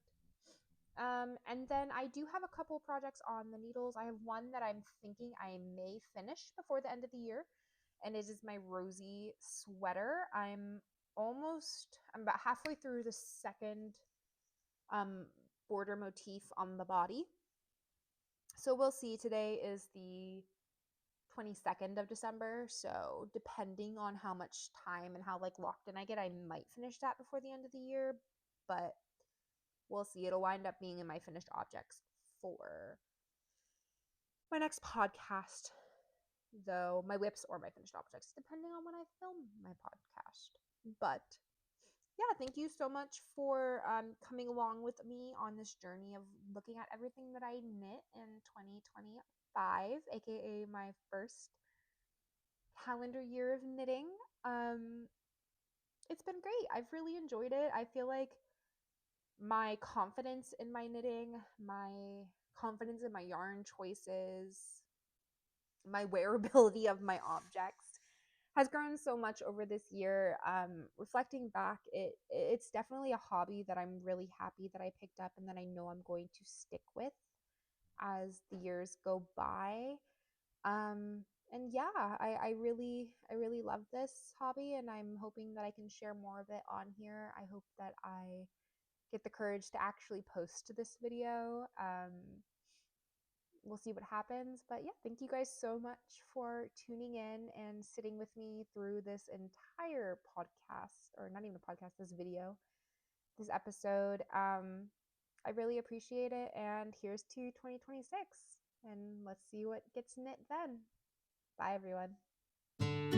And then I do have a couple projects on the needles. I have one that I'm thinking I may finish before the end of the year, and it is my rosy sweater. I'm about halfway through the second um, border motif on the body. So we'll see. Today is the 22nd of December. So depending on how much time and how like locked in I get, I might finish that before the end of the year. But we'll see. It'll wind up being in my finished objects for my next podcast, though, my whips or my finished objects, depending on when I film my podcast. But yeah, thank you so much for coming along with me on this journey of looking at everything that I knit in 2025, aka my first calendar year of knitting. Um, it's been great. I've really enjoyed it. I feel like my confidence in my knitting, my confidence in my yarn choices, my wearability of my objects has grown so much over this year. Reflecting back, it's definitely a hobby that I'm really happy that I picked up and that I know I'm going to stick with as the years go by. And yeah, I really love this hobby, and I'm hoping that I can share more of it on here. I hope that I get the courage to actually post this video. We'll see what happens. But yeah, thank you guys so much for tuning in and sitting with me through this entire podcast, or not even a podcast, this video, this episode. I really appreciate it. And here's to 2026. And let's see what gets knit then. Bye, everyone.